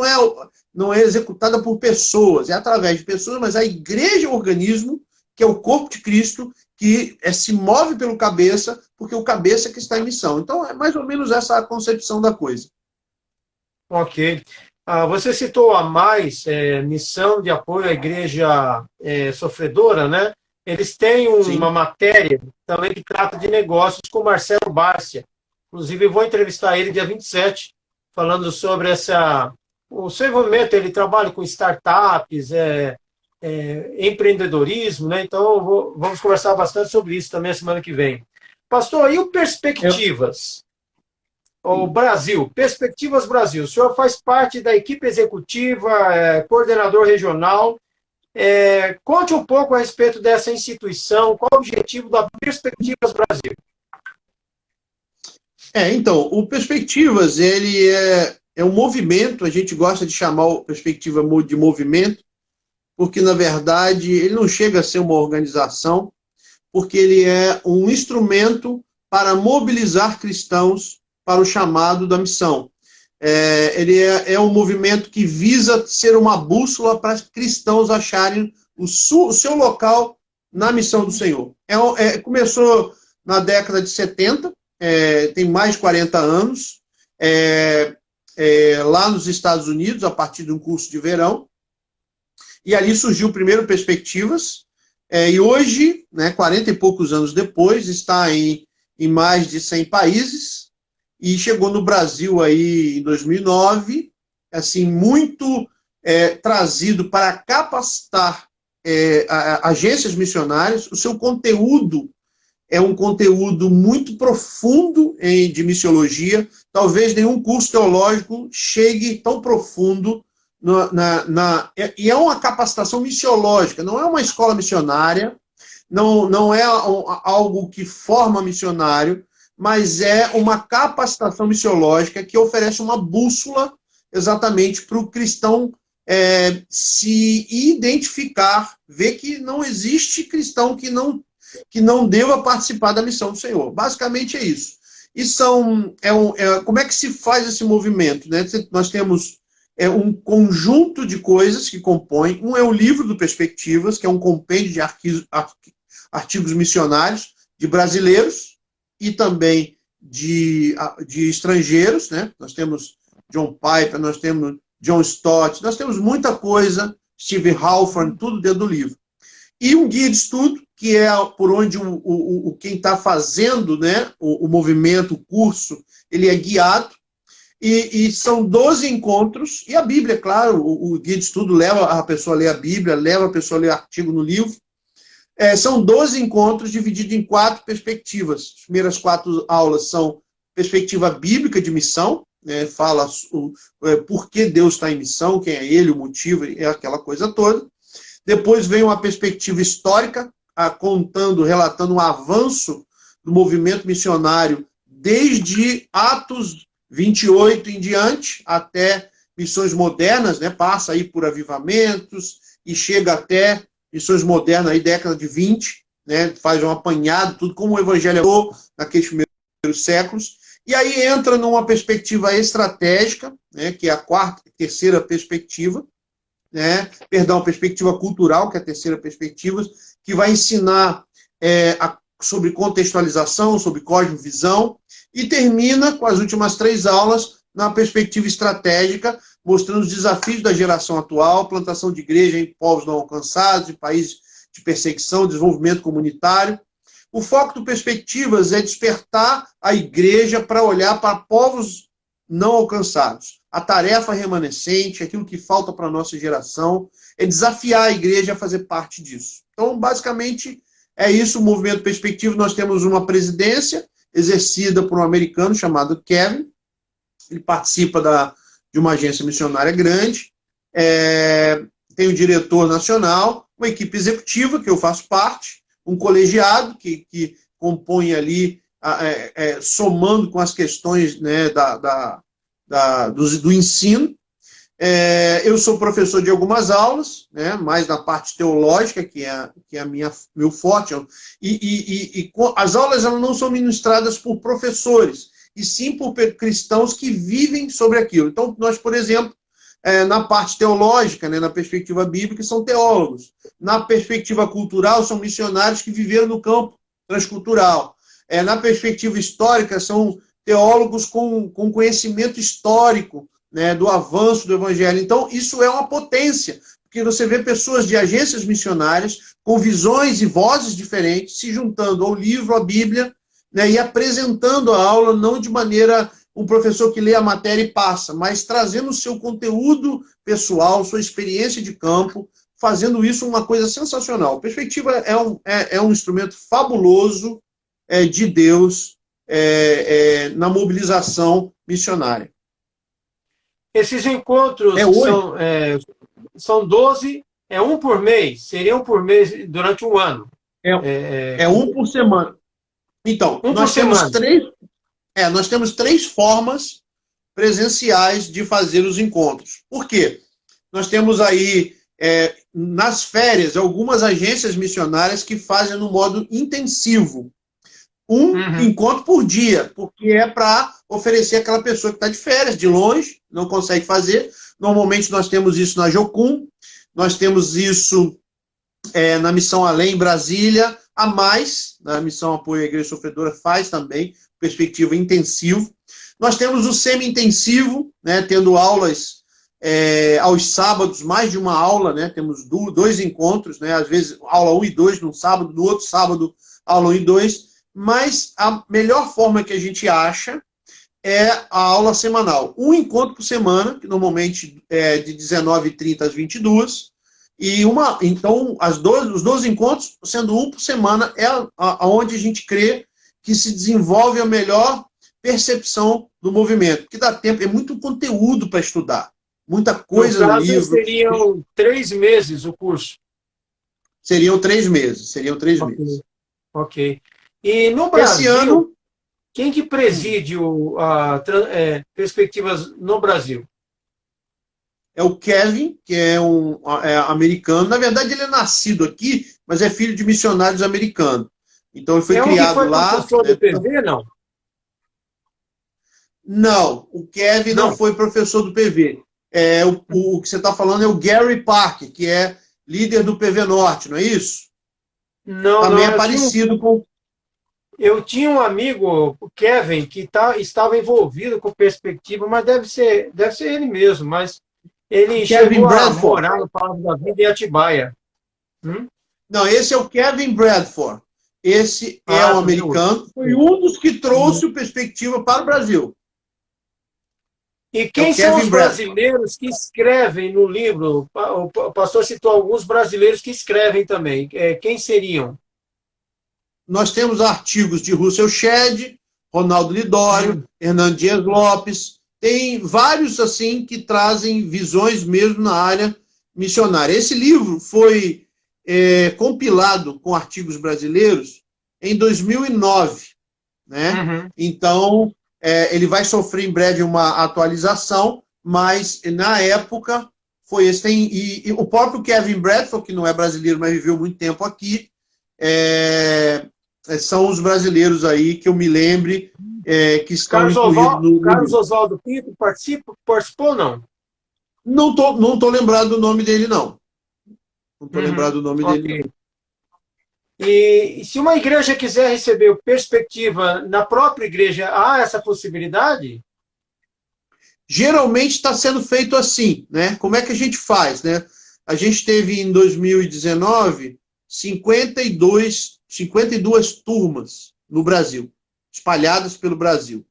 não é executada por pessoas, é através de pessoas, mas a igreja é o organismo, que é o corpo de Cristo, que se move pelo cabeça, porque o cabeça é que está em missão. Então é mais ou menos essa a concepção da coisa. Ok. Você citou a Mais, missão de apoio à igreja sofredora, né? Eles têm uma matéria também que trata de negócios com Marcelo Bárcia. Inclusive, eu vou entrevistar ele dia 27, falando sobre o seu envolvimento. Ele trabalha com startups, empreendedorismo, né? Então, vamos conversar bastante sobre isso também a semana que vem. Pastor, e o Perspectivas? O Brasil, Perspectivas Brasil. O senhor faz parte da equipe executiva, coordenador regional. Conte um pouco a respeito dessa instituição, qual o objetivo da Perspectivas Brasil? Então, o Perspectivas, ele é um movimento, a gente gosta de chamar o Perspectiva de movimento, porque, na verdade, ele não chega a ser uma organização, porque ele é um instrumento para mobilizar cristãos para o chamado da missão. Ele é um movimento que visa ser uma bússola para cristãos acharem o seu local na missão do Senhor. Começou na década de 70, tem mais de 40 anos, lá nos Estados Unidos, a partir de um curso de verão, e ali surgiu o primeiro Perspectivas, e hoje, 40 e poucos anos depois, está em mais de 100 países, e chegou no Brasil aí em 2009, assim, muito trazido para capacitar agências missionárias. O seu conteúdo é um conteúdo muito profundo de missiologia. Talvez nenhum curso teológico chegue tão profundo e é uma capacitação missiológica, não é uma escola missionária, não é algo que forma missionário, mas é uma capacitação missiológica que oferece uma bússola exatamente para o cristão se identificar, ver que não existe cristão que não deva participar da missão do Senhor. Basicamente é isso. E como é que se faz esse movimento? Né? Nós temos um conjunto de coisas que compõem. Um é o livro do Perspectivas, que é um compêndio de artigos missionários de brasileiros, e também de estrangeiros, né? Nós temos John Piper, nós temos John Stott, nós temos muita coisa, Steve Halford, tudo dentro do livro. E um guia de estudo, que é por onde quem está fazendo, né, o movimento, o curso, ele é guiado, e são 12 encontros, e a Bíblia, claro, o guia de estudo leva a pessoa a ler a Bíblia, leva a pessoa a ler artigo no livro. São 12 encontros divididos em 4 perspectivas. As primeiras 4 aulas são perspectiva bíblica de missão, né, fala por que Deus está em missão, quem é ele, o motivo, aquela coisa toda. Depois vem uma perspectiva histórica, relatando um avanço do movimento missionário desde Atos 28 em diante, até missões modernas, né, passa aí por avivamentos e chega até missões modernas, aí, década de 20, né, faz um apanhado, tudo como o evangelho naqueles primeiros séculos. E aí entra numa perspectiva estratégica, né, que é a terceira perspectiva, né, perdão, perspectiva cultural, que é a terceira perspectiva, que vai ensinar sobre contextualização, sobre cosmovisão, e termina com as últimas 3 aulas na perspectiva estratégica, mostrando os desafios da geração atual, plantação de igreja em povos não alcançados, em países de perseguição, desenvolvimento comunitário. O foco do Perspectivas é despertar a igreja para olhar para povos não alcançados. A tarefa remanescente, aquilo que falta para a nossa geração, é desafiar a igreja a fazer parte disso. Então, basicamente, é isso o movimento Perspectiva. Nós temos uma presidência exercida por um americano chamado Kevin. Ele participa de uma agência missionária grande. Tem o diretor nacional, uma equipe executiva, que eu faço parte, um colegiado que compõe ali, somando com as questões, né, do ensino. Eu sou professor de algumas aulas, né, mais na parte teológica, que é meu forte. As aulas elas não são ministradas por professores, e sim por cristãos que vivem sobre aquilo. Então, nós, por exemplo, na parte teológica, né, na perspectiva bíblica, são teólogos. Na perspectiva cultural, são missionários que viveram no campo transcultural. Na perspectiva histórica, são teólogos com conhecimento histórico, né, do avanço do evangelho. Então, isso é uma potência, porque você vê pessoas de agências missionárias com visões e vozes diferentes se juntando ao livro, à Bíblia, né, e apresentando a aula não de maneira um professor que lê a matéria e passa, mas trazendo o seu conteúdo pessoal, sua experiência de campo, fazendo isso uma coisa sensacional. Perspectiva é um instrumento fabuloso de Deus na mobilização missionária. Esses encontros são 12, um por mês, seriam por mês durante um ano. Um por semana. Então, nós temos 3 formas presenciais de fazer os encontros. Por quê? Nós temos aí, nas férias, algumas agências missionárias que fazem no modo intensivo. Encontro por dia, porque é para oferecer aquela pessoa que está de férias, de longe, não consegue fazer. Normalmente nós temos isso na Jocum, nós temos isso na Missão Além, em Brasília, a mais, na Missão Apoio à Igreja Sofredora faz também, perspectiva intensivo. Nós temos o semi-intensivo, né, tendo aulas aos sábados, mais de uma aula, né, temos 2 encontros, né, às vezes aula 1 e 2 num sábado, no outro sábado aula 1 e 2, mas a melhor forma que a gente acha é a aula semanal. Um encontro por semana, que normalmente é de 19h30 às 22h, então, os 12 encontros, sendo um por semana, é onde a gente crê que se desenvolve a melhor percepção do movimento. Porque dá tempo, é muito conteúdo para estudar. Muita coisa no livro. Seriam 3 meses o curso? Seriam 3 meses. Meses. Ok. E no Brasil, esse ano, quem que preside Perspectivas no Brasil? É o Kevin, que é americano. Na verdade, ele é nascido aqui, mas é filho de missionários americanos. Então, ele foi criado lá. É um que foi professor do PV, não? Não, o Kevin não foi professor do PV. O que você está falando é o Gary Parker, que é líder do PV Norte, não é isso? Não, também é parecido com... Eu tinha um amigo, o Kevin, que estava envolvido com Perspectiva, mas deve ser ele mesmo, mas ele chegou a morar no Palácio da Vida em Atibaia. Não, esse é o Kevin Bradford. Esse é um americano. Foi um dos que trouxe o Perspectiva para o Brasil. E quem são os brasileiros que escrevem no livro? O pastor citou alguns brasileiros que escrevem também. Quem seriam? Nós temos artigos de Russell Shedd, Ronaldo Lidório, Hernando Dias Lopes. Tem vários assim que trazem visões mesmo na área missionária. Esse livro foi compilado com artigos brasileiros em 2009. Né? Então, ele vai sofrer em breve uma atualização, mas na época foi esse. E o próprio Kevin Bradford, que não é brasileiro, mas viveu muito tempo aqui, são os brasileiros aí que eu me lembre que estão incluídos no Carlos livro. Oswaldo Pinto participou ou não? Não tô lembrado do nome dele, não. Não tô lembrado Uhum, do nome dele, não. ok. E se uma igreja quiser receber o Perspectiva na própria igreja, há essa possibilidade? Geralmente está sendo feito assim, né? Como é que a gente faz, né? A gente teve em 2019 52 turmas no Brasil, espalhadas pelo Brasil.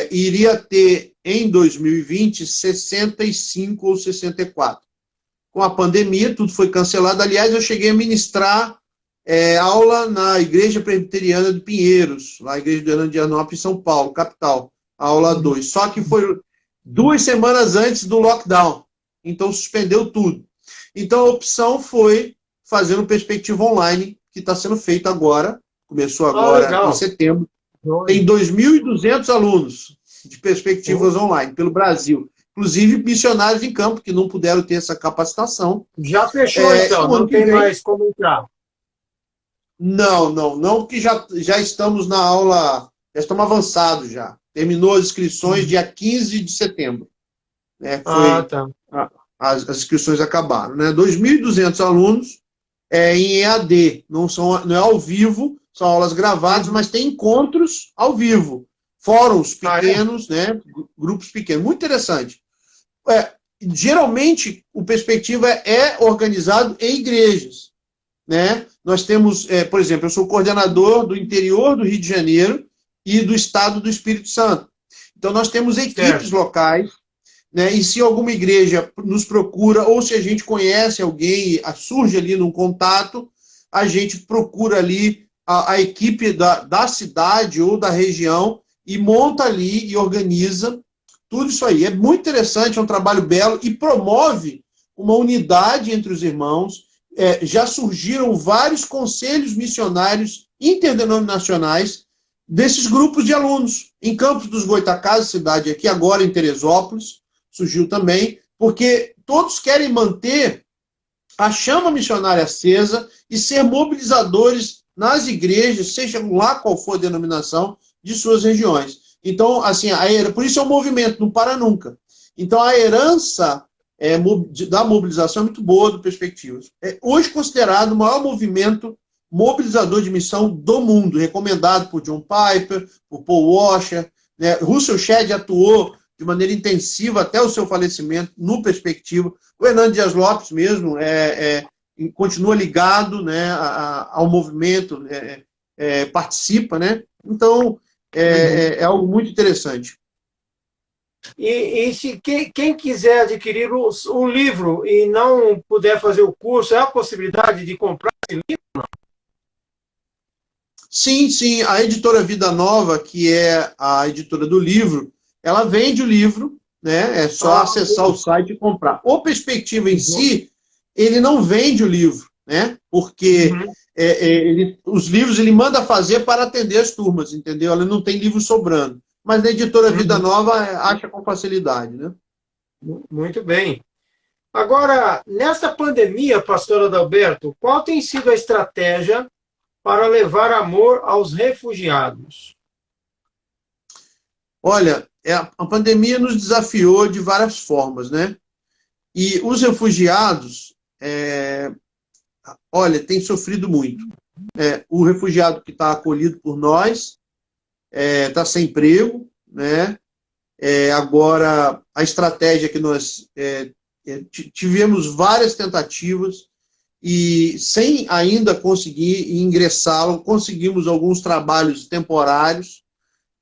Iria ter em 2020 65 ou 64. Com a pandemia, tudo foi cancelado. Aliás, eu cheguei a ministrar aula na Igreja Presbiteriana de Pinheiros, na Igreja de Hernandianópolis, São Paulo, capital, aula 2. Só que foi 2 semanas antes do lockdown, então suspendeu tudo. Então a opção foi fazer um Perspectiva Online, que está sendo feito agora, começou agora em Legal. setembro. Tem 2.200 alunos de perspectivas online pelo Brasil, inclusive missionários em campo que não puderam ter essa capacitação. Já fechou, então, O ano não que tem vem, mais como entrar. não, porque já estamos na aula, já estamos avançados já. Terminou as inscrições dia 15 de setembro. Né? Ah, tá. As inscrições acabaram. Né? 2.200 alunos em EAD, não é ao vivo, são aulas gravadas, mas tem encontros ao vivo, fóruns pequenos, né? Grupos pequenos. Muito interessante. Geralmente, o Perspectiva é organizado em igrejas. Né? Nós temos, por exemplo, eu sou coordenador do interior do Rio de Janeiro e do estado do Espírito Santo. Então, nós temos equipes locais, né? E se alguma igreja nos procura, ou se a gente conhece alguém, surge ali num contato, a gente procura ali a equipe da cidade ou da região e monta ali e organiza tudo isso aí. É muito interessante, é um trabalho belo e promove uma unidade entre os irmãos. Já surgiram vários conselhos missionários interdenominacionais desses grupos de alunos. Em Campos dos Goytacazes, cidade aqui, agora em Teresópolis, surgiu também, porque todos querem manter a chama missionária acesa e ser mobilizadores nas igrejas, seja lá qual for a denominação, de suas regiões. Então, assim, por isso é um movimento, não para nunca. Então, a herança da mobilização é muito boa do Perspectivas. É hoje considerado o maior movimento mobilizador de missão do mundo, recomendado por John Piper, por Paul Washer, né? Russell Shedd atuou de maneira intensiva até o seu falecimento no Perspectiva. O Hernando Dias Lopes mesmo continua ligado, né, ao movimento, participa, né? Então, é algo muito interessante. E se quem quiser adquirir o livro e não puder fazer o curso, é a possibilidade de comprar esse livro? Sim. A editora Vida Nova, que é a editora do livro, ela vende o livro, né? É só acessar o site e comprar. O Perspectiva em si, ele não vende o livro, né? Porque os livros ele manda fazer para atender as turmas, entendeu? Ele não tem livro sobrando. Mas na editora Vida Nova acha com facilidade, né? Muito bem. Agora, nesta pandemia, pastor Adalberto, qual tem sido a estratégia para levar amor aos refugiados? Olha, a pandemia nos desafiou de várias formas, né? E os refugiados, têm sofrido muito. O refugiado que está acolhido por nós está sem emprego, né? Agora, a estratégia que nós tivemos várias tentativas e sem ainda conseguir ingressá-lo, conseguimos alguns trabalhos temporários,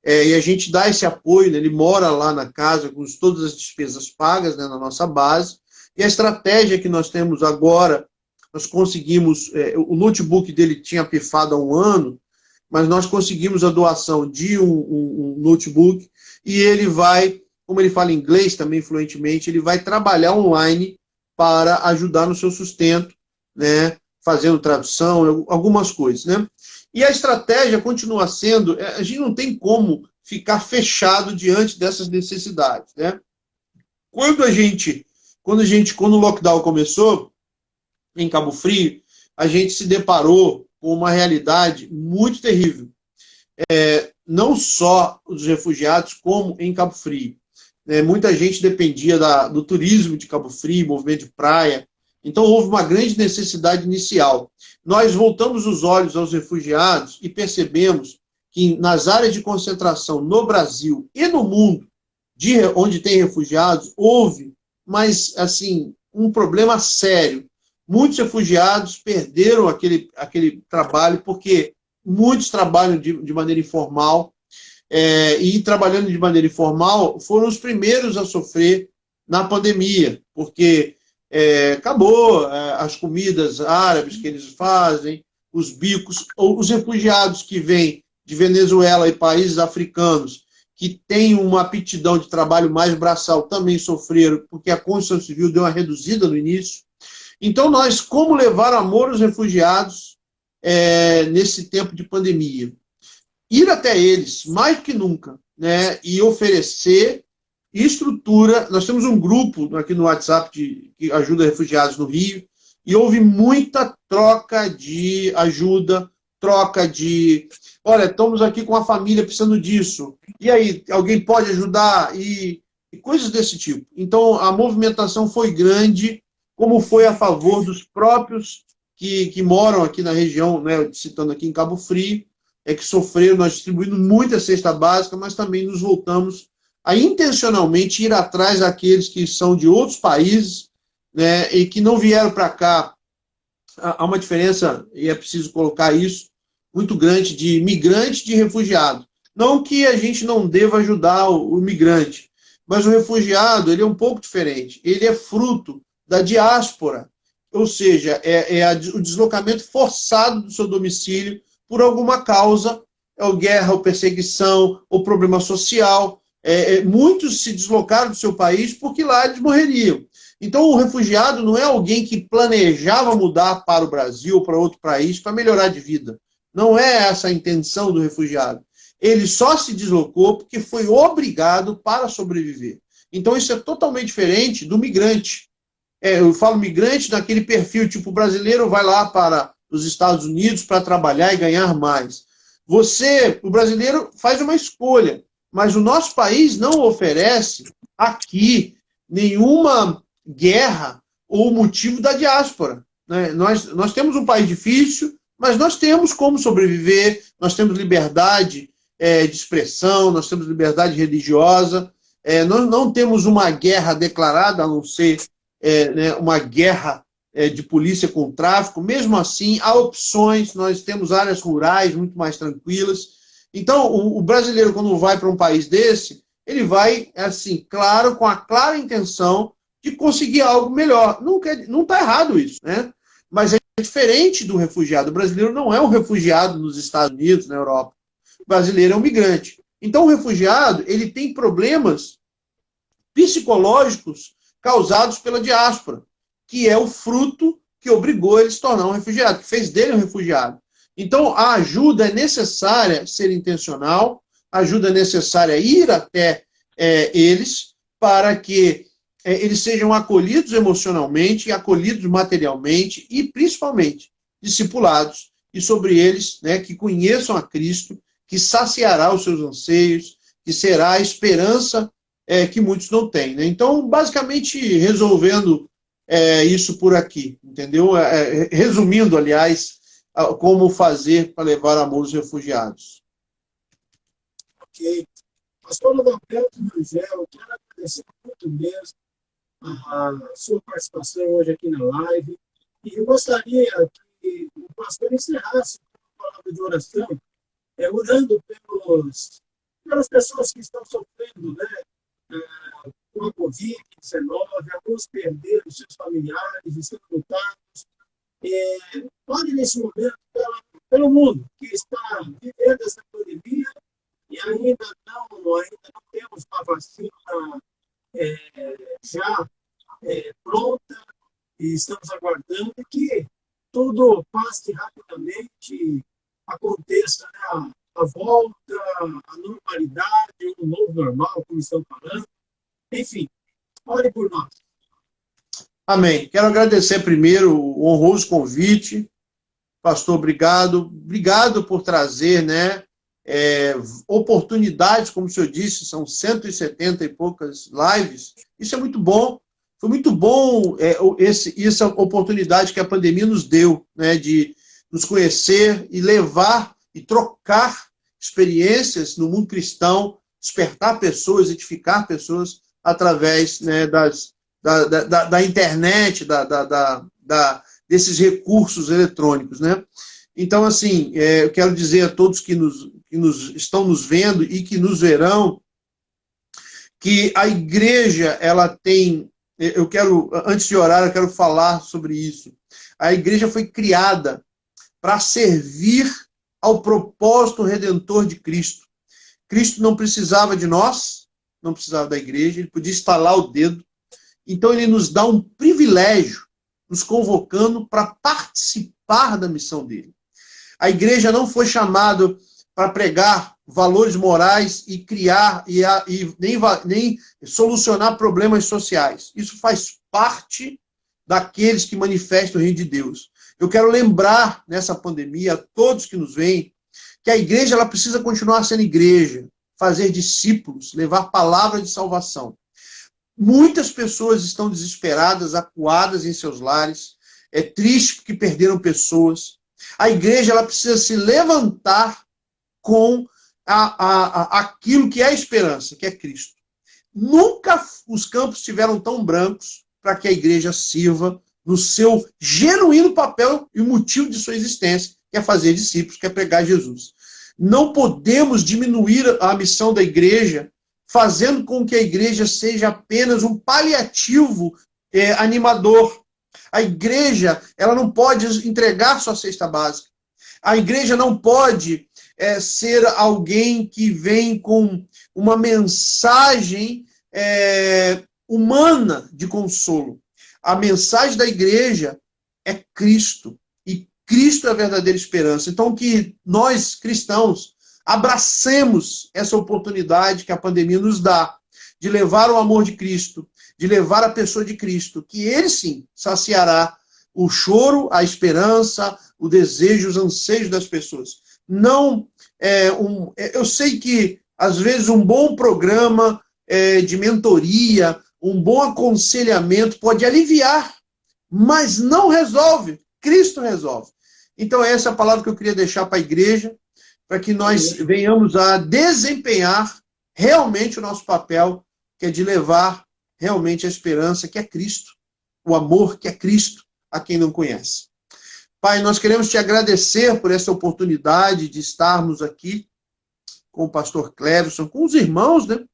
e a gente dá esse apoio, né? Ele mora lá na casa com todas as despesas pagas, né, na nossa base, e a estratégia que nós temos agora, nós conseguimos, o notebook dele tinha pifado há 1 ano, mas nós conseguimos a doação de um notebook, e ele vai, como ele fala inglês também fluentemente, ele vai trabalhar online para ajudar no seu sustento, né, fazendo tradução, algumas coisas, né? E a estratégia continua sendo, a gente não tem como ficar fechado diante dessas necessidades, né? Quando o lockdown começou, em Cabo Frio, a gente se deparou com uma realidade muito terrível. não só os refugiados, como em Cabo Frio. Muita gente dependia do turismo de Cabo Frio, movimento de praia. Então, houve uma grande necessidade inicial. Nós voltamos os olhos aos refugiados e percebemos que nas áreas de concentração no Brasil e no mundo, onde tem refugiados, houve, mas, assim, um problema sério. Muitos refugiados perderam aquele trabalho, porque muitos trabalham de maneira informal, e trabalhando de maneira informal foram os primeiros a sofrer na pandemia, porque acabou as comidas árabes que eles fazem, os bicos, os refugiados que vêm de Venezuela e países africanos, que têm uma aptidão de trabalho mais braçal, também sofreram, porque a construção civil deu uma reduzida no início. Então, nós, como levar amor aos refugiados nesse tempo de pandemia? Ir até eles, mais do que nunca, né, e oferecer estrutura. Nós temos um grupo aqui no WhatsApp que ajuda refugiados no Rio, e houve muita troca de ajuda, troca de... Olha, estamos aqui com a família precisando disso. E aí, alguém pode ajudar? E coisas desse tipo. Então, a movimentação foi grande, como foi a favor dos próprios que moram aqui na região, né, citando aqui em Cabo Frio, que sofreram. Nós distribuímos muita cesta básica, mas também nos voltamos a intencionalmente ir atrás daqueles que são de outros países, né, e que não vieram para cá. Há uma diferença, e é preciso colocar isso, muito grande, de migrante e de refugiado. Não que a gente não deva ajudar o migrante, mas o refugiado, ele é um pouco diferente. Ele é fruto da diáspora, ou seja, o deslocamento forçado do seu domicílio por alguma causa, ou guerra, ou perseguição, ou problema social. Muitos se deslocaram do seu país porque lá eles morreriam. Então, o refugiado não é alguém que planejava mudar para o Brasil ou para outro país para melhorar de vida. Não é essa a intenção do refugiado. Ele só se deslocou porque foi obrigado para sobreviver. Então, isso é totalmente diferente do migrante. Eu falo migrante naquele perfil, tipo, o brasileiro vai lá para os Estados Unidos para trabalhar e ganhar mais. O brasileiro, faz uma escolha, mas o nosso país não oferece aqui nenhuma guerra ou motivo da diáspora, né? Nós temos um país difícil, mas nós temos como sobreviver, nós temos liberdade de expressão, nós temos liberdade religiosa, nós não temos uma guerra declarada, a não ser né, uma guerra de polícia com o tráfico. Mesmo assim, há opções, nós temos áreas rurais muito mais tranquilas. Então, o brasileiro, quando vai para um país desse, ele vai, assim, claro, com a clara intenção de conseguir algo melhor. Não está errado isso, né? Mas é diferente do refugiado. O brasileiro não é um refugiado nos Estados Unidos, na Europa. O brasileiro é um migrante. Então, o refugiado, ele tem problemas psicológicos causados pela diáspora, que é o fruto que obrigou ele a se tornar um refugiado, que fez dele um refugiado. Então, a ajuda é necessária ser intencional, a ajuda é necessária ir até eles, para que eles sejam acolhidos emocionalmente, acolhidos materialmente e, principalmente, discipulados, e sobre eles, né, que conheçam a Cristo, que saciará os seus anseios, que será a esperança que muitos não têm, né? Então, basicamente, resolvendo isso por aqui, entendeu? Resumindo, aliás, como fazer para levar amor aos refugiados. Ok. Pastor Adalberto Rangel, quero agradecer muito mesmo a sua participação hoje aqui na live, e eu gostaria que o pastor encerrasse com uma palavra de oração, orando pelas pessoas que estão sofrendo, né, com a Covid-19, alguns perderam seus familiares, estão lutados. Ore nesse momento pelo mundo que está vivendo essa pandemia e ainda não temos uma vacina já pronta, e estamos aguardando que tudo passe rapidamente, aconteça, né, a volta à normalidade, um novo normal, como estão falando. Enfim, ore por nós. Amém. Quero agradecer primeiro o honroso convite. Pastor, obrigado. Obrigado por trazer, né, oportunidades, como o senhor disse, são 170 e poucas lives. Isso é muito bom. Foi muito bom essa oportunidade que a pandemia nos deu, né, de nos conhecer e levar e trocar experiências no mundo cristão, despertar pessoas, edificar pessoas através, né, da internet, desses recursos eletrônicos, né? Então, assim, eu quero dizer a todos que estão nos vendo e que nos verão, que a igreja, ela tem... antes de orar, eu quero falar sobre isso. A igreja foi criada para servir ao propósito redentor de Cristo. Cristo não precisava de nós, não precisava da igreja, ele podia estalar o dedo. Então, ele nos dá um privilégio, nos convocando para participar da missão dele. A igreja não foi chamada para pregar valores morais e criar e nem solucionar problemas sociais. Isso faz parte daqueles que manifestam o reino de Deus. Eu quero lembrar, nessa pandemia, a todos que nos veem, que a igreja ela precisa continuar sendo igreja, fazer discípulos, levar palavra de salvação. Muitas pessoas estão desesperadas, acuadas em seus lares, é triste porque perderam pessoas. A igreja ela precisa se levantar com aquilo que é a esperança, que é Cristo. Nunca os campos estiveram tão brancos para que a igreja sirva no seu genuíno papel e o motivo de sua existência, que é fazer discípulos, que é pregar Jesus. Não podemos diminuir a missão da igreja, fazendo com que a igreja seja apenas um paliativo animador. A igreja ela não pode entregar sua cesta básica. A igreja não pode ser alguém que vem com uma mensagem humana de consolo. A mensagem da igreja é Cristo. E Cristo é a verdadeira esperança. Então, que nós, cristãos, abracemos essa oportunidade que a pandemia nos dá de levar o amor de Cristo, de levar a pessoa de Cristo, que ele sim saciará o choro, a esperança, o desejo, os anseios das pessoas. Não eu sei que, às vezes, um bom programa de mentoria, um bom aconselhamento pode aliviar, mas não resolve. Cristo resolve. Então, essa é a palavra que eu queria deixar para a igreja, para que nós venhamos a desempenhar realmente o nosso papel, que é de levar realmente a esperança, que é Cristo, o amor, que é Cristo, a quem não conhece. Pai, nós queremos te agradecer por essa oportunidade de estarmos aqui com o pastor Cleverson, com os irmãos, né,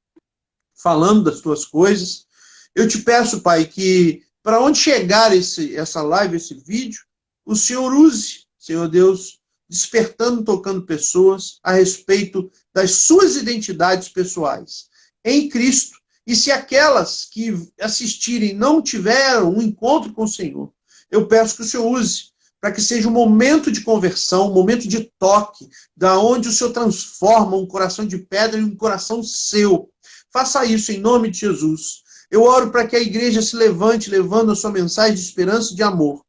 falando das tuas coisas. Eu te peço, Pai, que para onde chegar essa live, esse vídeo, o Senhor use, Senhor Deus, despertando, tocando pessoas a respeito das suas identidades pessoais em Cristo. E se aquelas que assistirem não tiveram um encontro com o Senhor, eu peço que o Senhor use para que seja um momento de conversão, um momento de toque, da onde o Senhor transforma um coração de pedra em um coração seu. Faça isso em nome de Jesus. Eu oro para que a igreja se levante, levando a sua mensagem de esperança e de amor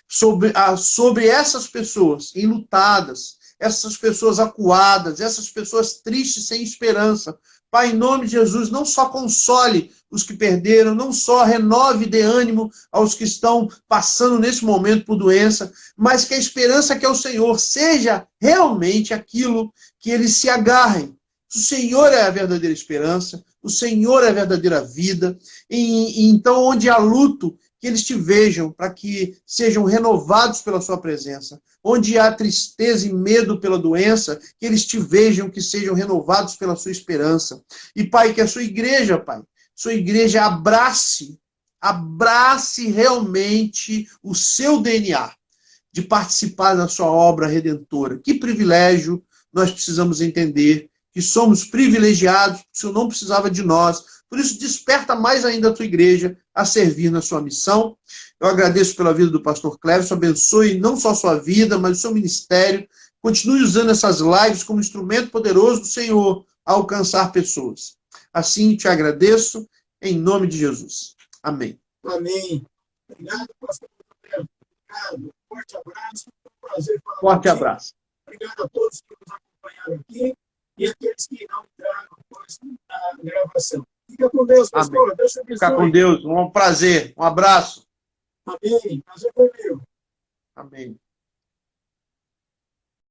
sobre essas pessoas enlutadas, essas pessoas acuadas, essas pessoas tristes, sem esperança. Pai, em nome de Jesus, não só console os que perderam, não só renove de ânimo aos que estão passando nesse momento por doença, mas que a esperança que é o Senhor seja realmente aquilo que eles se agarrem. O Senhor é a verdadeira esperança, o Senhor é a verdadeira vida, e então onde há luto, que eles te vejam, para que sejam renovados pela sua presença. Onde há tristeza e medo pela doença, que eles te vejam, que sejam renovados pela sua esperança. E, Pai, que a sua igreja, Pai, sua igreja abrace realmente o seu DNA de participar da sua obra redentora. Que privilégio nós precisamos entender, que somos privilegiados, o Senhor não precisava de nós. Por isso, desperta mais ainda a tua igreja a servir na sua missão. Eu agradeço pela vida do pastor Cleverson, abençoe não só a sua vida, mas o seu ministério. Continue usando essas lives como instrumento poderoso do Senhor a alcançar pessoas. Assim te agradeço, em nome de Jesus. Amém. Amém. Obrigado, pastor. Obrigado. Forte abraço. Foi um prazer falar Forte contigo. abraço. Obrigado a todos que nos acompanharam. entraram aqui e aqueles que não entraram depois da gravação. Fica com Deus, pastor. Amém. Deus te abençoe. Fica com Deus. Um prazer. Um abraço. Amém. Prazer foi